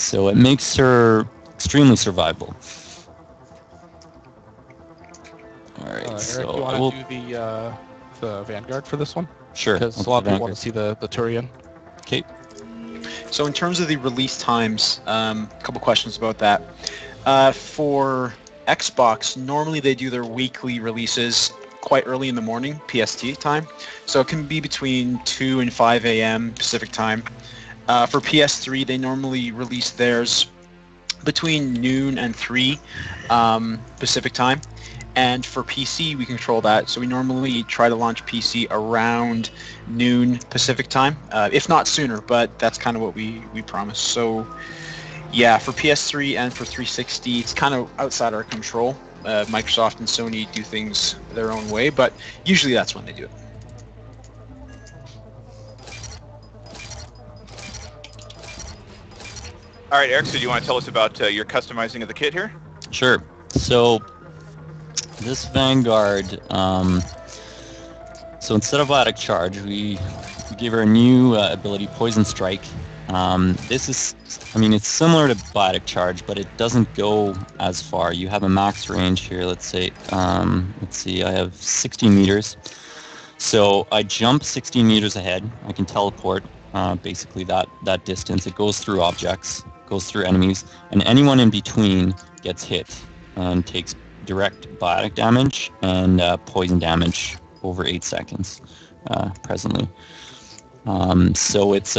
So it makes her extremely survivable. All right, Eric, so you want to do the Vanguard for this one? Sure. Because a lot of people want to see the Turian. Okay. So in terms of the release times, a couple questions about that. For Xbox, normally they do their weekly releases quite early in the morning, PST time. So it can be between 2 and 5 a.m. Pacific time. For PS3, they normally release theirs between noon and 3 Pacific time. And for PC, we control that. So we normally try to launch PC around noon Pacific time, if not sooner, but that's kind of what we promise. So yeah, for PS3 and for 360, it's kind of outside our control. Microsoft and Sony do things their own way, but usually that's when they do it. All right, Eric, so do you want to tell us about your customizing of the kit here? Sure. So this Vanguard, so instead of Biotic Charge, we gave her a new ability, Poison Strike. This is, I mean, it's similar to Biotic Charge, but it doesn't go as far. You have a max range here, let's say, let's see, I have 60 meters. So I jump 60 meters ahead. I can teleport basically that distance. It goes through objects, goes through enemies, and anyone in between gets hit and takes direct biotic damage and poison damage over 8 seconds presently. So it's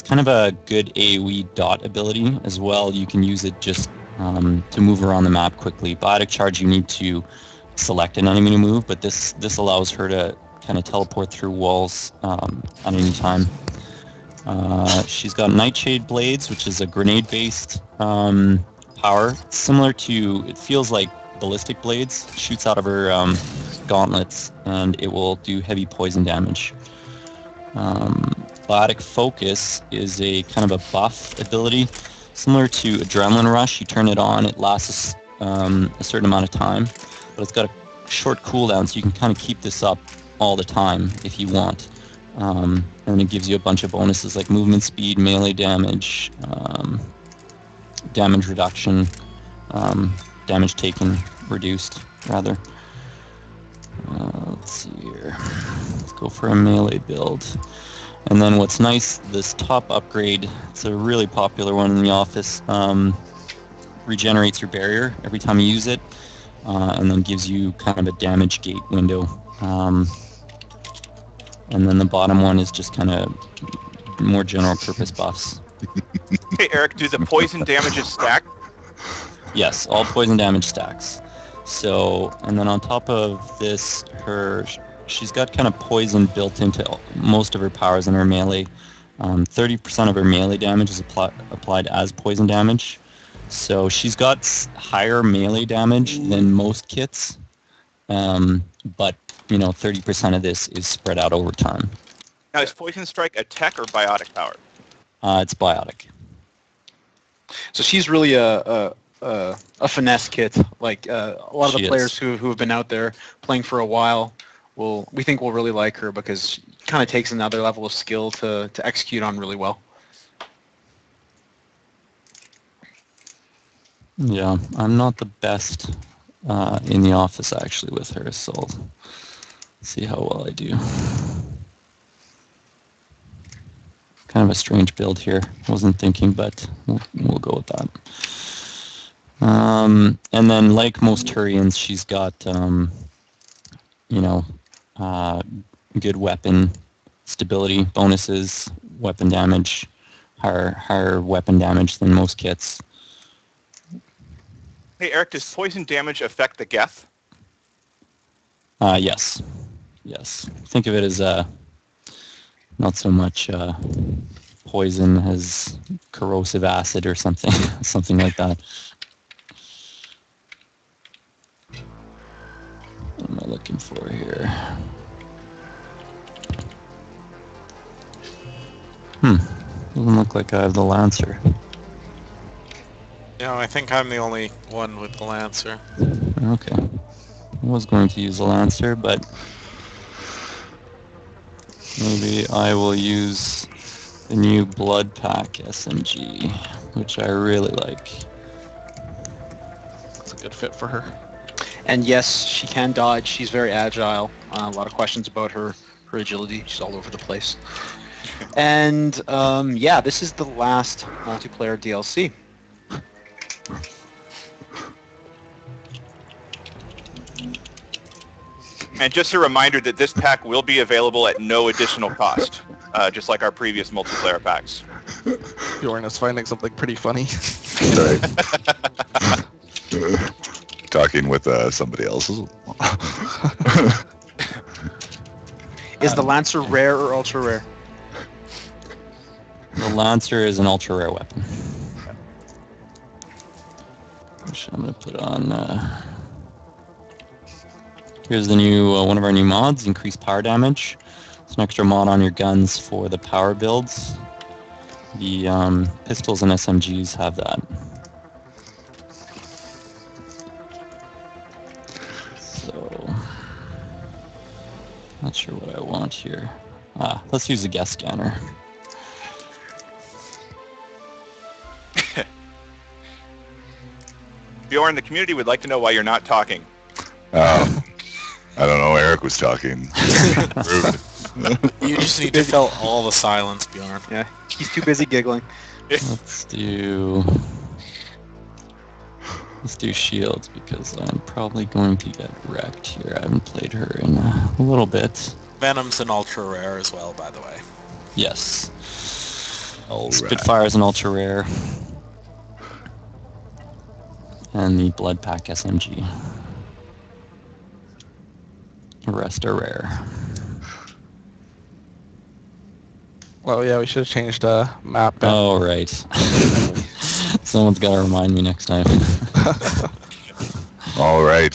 kind of a good AoE dot ability as well. You can use it just to move around the map quickly. Biotic Charge, you need to select an enemy to move, but this allows her to kind of teleport through walls at any time. She's got Nightshade Blades, which is a grenade-based power, similar to, it feels like ballistic blades, shoots out of her gauntlets, and it will do heavy poison damage. Biotic Focus is a kind of a buff ability, similar to Adrenaline Rush. You turn it on, it lasts a certain amount of time, but it's got a short cooldown, so you can kind of keep this up all the time if you want. And it gives you a bunch of bonuses like movement speed, melee damage, damage reduction, damage taken reduced, rather. Let's see here. Let's go for a melee build. And then what's nice, this top upgrade, it's a really popular one in the office, regenerates your barrier every time you use it, and then gives you kind of a damage gate window. And then the bottom one is just kind of more general purpose buffs. Hey, Eric, do the poison damages stack? Yes, all poison damage stacks. So, and then on top of this, she's got kind of poison built into most of her powers in her melee. 30% of her melee damage is applied as poison damage. So she's got higher melee damage than most kits, but 30% of this is spread out over time. Now, is Poison Strike a tech or biotic power? It's biotic. So she's really a finesse kit. Like a lot of the players who have been out there playing for a while we think will really like her because she kind of takes another level of skill to execute on really well. Yeah, I'm not the best in the office actually with her, so let's see how well I do. Kind of a strange build here. Wasn't thinking, but we'll go with that. And then, like most Turians, she's got, good weapon stability bonuses, weapon damage, higher weapon damage than most kits. Hey, Eric, does poison damage affect the Geth? Yes. Think of it as not so much poison as corrosive acid or something, something like that. What am I looking for here? Doesn't look like I have the Lancer. Yeah, I think I'm the only one with the Lancer. Okay. I was going to use the Lancer, but maybe I will use the new Blood Pack SMG. which I really like. It's a good fit for her. And yes, she can dodge. She's very agile. A lot of questions about her agility. She's all over the place. And yeah, this is the last multiplayer DLC. And just a reminder that this pack will be available at no additional cost, just like our previous multiplayer packs. Bjorn is finding something pretty funny. Sorry. Talking with somebody else. Is the Lancer rare or ultra rare? The Lancer is an ultra rare weapon. Which I'm going to put on. Here's the new one of our new mods, increased power damage. It's an extra mod on your guns for the power builds. The pistols and SMGs have that. So, not sure what I want here. Let's use the guest scanner. Bjorn, the community would like to know why you're not talking. I don't know. Eric was talking. Rude. You just need to fill all the silence, Bjorn. Yeah, he's too busy giggling. Let's do shields because I'm probably going to get wrecked here. I haven't played her in a little bit. Venom's an ultra rare as well, by the way. Yes. All Spitfire is an ultra rare. And the Blood Pack SMG. The rest are rare. Well, yeah, we should have changed map. Oh, right. Someone's got to remind me next time. All right.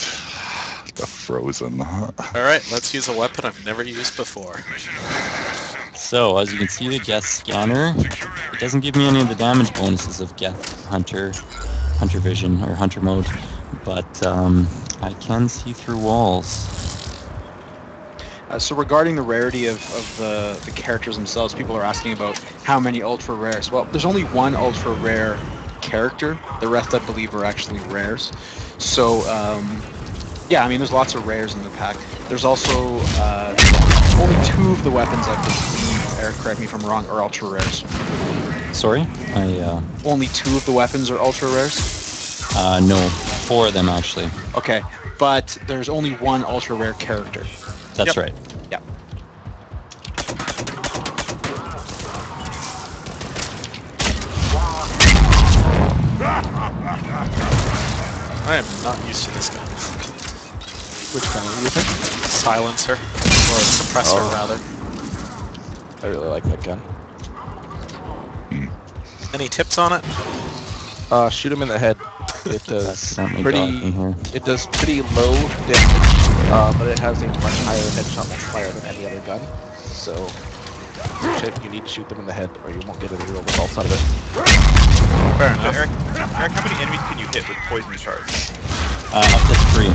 The Frozen. All right, let's use a weapon I've never used before. So, as you can see, the Geth Scanner, it doesn't give me any of the damage bonuses of Geth Hunter Vision, or Hunter Mode, but I can see through walls. So regarding the rarity of the characters themselves, people are asking about how many ultra rares. Well, there's only one ultra rare character. The rest, I believe, are actually rares. So, yeah, I mean, there's lots of rares in the pack. There's also only 2 of the weapons, I believe, Eric, correct me if I'm wrong, are ultra rares. Sorry? Only 2 of the weapons are ultra rares? No, 4 of them, actually. Okay, but there's only one ultra rare character. That's right. Yeah. I am not used to this gun. Which gun are you think? Silencer. Or suppressor, rather. I really like that gun. Any tips on it? Shoot him in the head. It does Accidentally pretty. got me here. It does pretty low damage, but it has a much higher headshot multiplier than any other gun. So you need to shoot them in the head, or you won't get any real results out of it. Fair So enough. Eric, how many enemies can you hit with poison charge? Up to 3.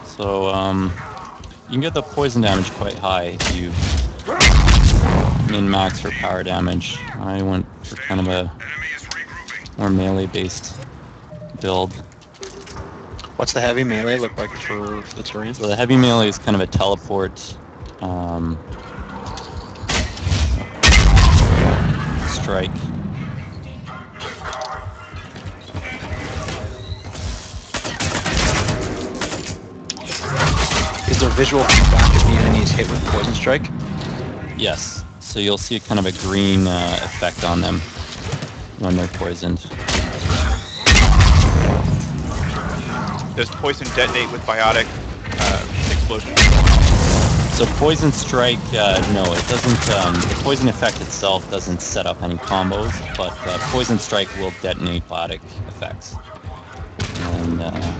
So, you can get the poison damage quite high if you min-max for power damage. I went for kind of a more melee-based build. What's the heavy melee look like for the Turian? So the heavy melee is kind of a teleport strike. Is there visual feedback if the enemy is hit with Poison Strike? Yes. So you'll see kind of a green effect on them when they're poisoned. Does poison detonate with biotic explosion? So poison strike, no, it doesn't. The poison effect itself doesn't set up any combos, but poison strike will detonate biotic effects. And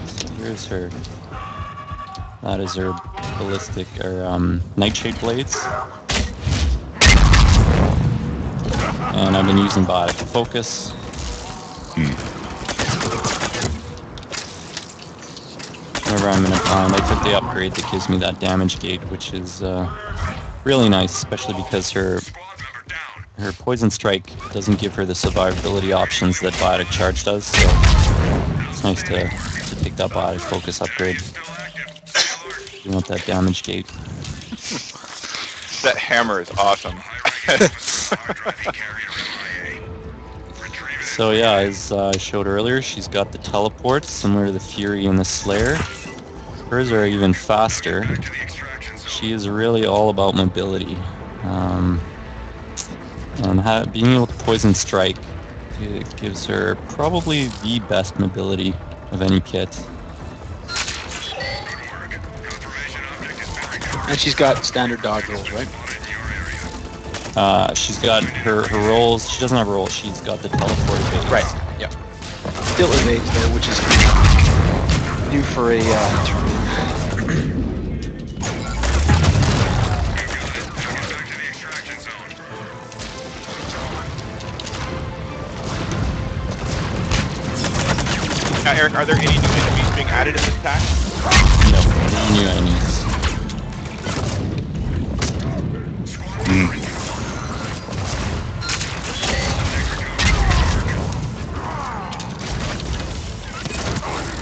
so here's her. That is her ballistic or nightshade blades. And I've been using biotic focus. whenever I'm in a bind. I took the upgrade that gives me that damage gate, which is really nice, especially because her Poison Strike doesn't give her the survivability options that Biotic Charge does, so it's nice to take that Biotic Focus upgrade. You want that damage gate. That hammer is awesome. So yeah, as I showed earlier, she's got the teleport, similar to the Fury and the Slayer. Hers are even faster. She is really all about mobility. And being able to Poison Strike, it gives her probably the best mobility of any kit. And she's got standard dodge rolls, right? She's got her rolls. She doesn't have rolls. She's got the teleport evade. Right. Yep. Still evades though, which is new for a turn. Now, Eric, are there any new enemies being added in this pack? No new enemies.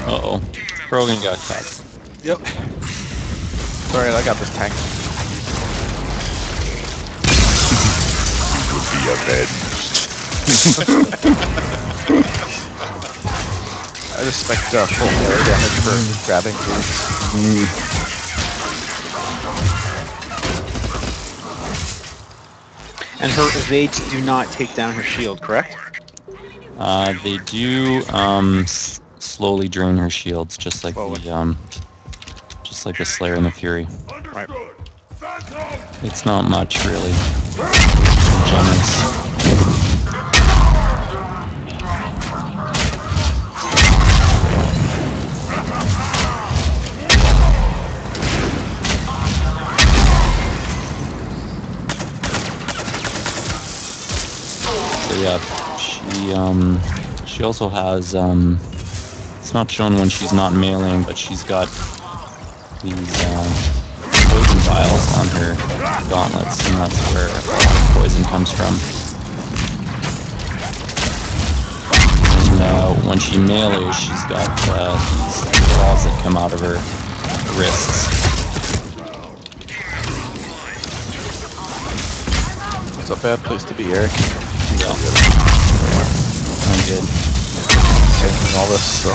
Uh-oh. Krogan got cut. Yep. Sorry, I got this tank. Would be avenged. I respect full air damage for grabbing things. And her evades do not take down her shield, correct? They do slowly drain her shields, just like the Slayer and the Fury. Right. It's not much, really. Generous. So yeah, she also has it's not shown when she's not meleeing, but she's got these poison vials on her gauntlets, and that's where all the poison comes from. And when she melees, she's got these claws that come out of her wrists. It's a bad place to be, Eric. Yeah. I'm good. Taking all this, so.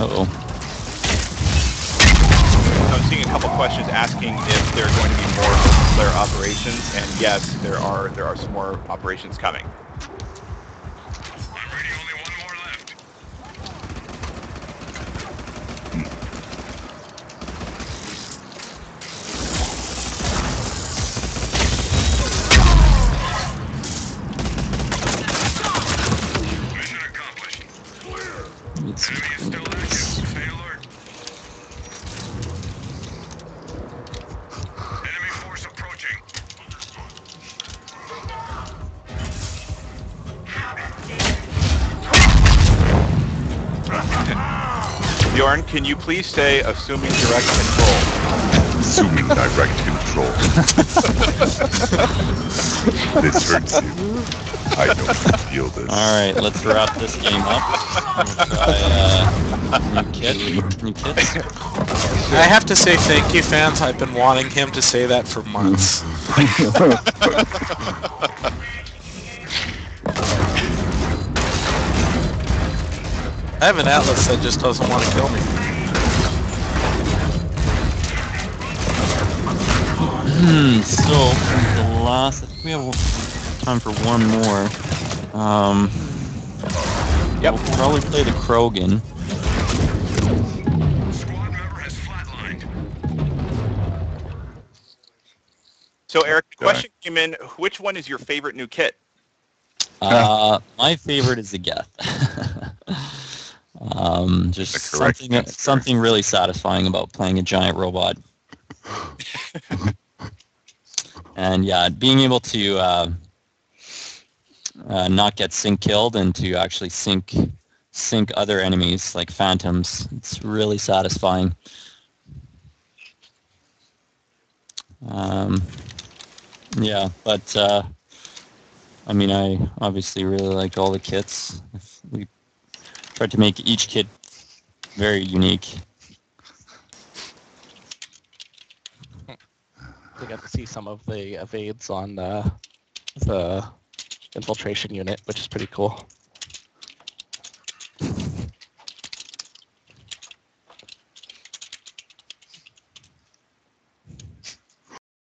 Uh-oh. I'm seeing a couple questions asking if there are going to be more multiplayer operations, and yes, there are some more operations coming. I'm ready, only one more left. Mission accomplished. Enemy is still active. Stay alert. Enemy force approaching. Bjorn, can you please say assuming direct control? Assuming direct control. This hurts you. I don't feel this. Alright, let's wrap this game up. We'll try new kits. I have to say thank you, fans. I've been wanting him to say that for months. I have an Atlas that just doesn't want to kill me. So, the last, I think we have time for one more. Yep. We'll probably play the Krogan. Squad member has flatlined. So, Eric, the question came in, which one is your favorite new kit? My favorite is the Geth. Just something really satisfying about playing a giant robot. And yeah, being able to not get sync killed and to actually sync sink other enemies like phantoms. It's really satisfying. Yeah, but I mean, I obviously really like all the kits. We tried to make each kit very unique. We got to see some of the evades on the infiltration unit, which is pretty cool.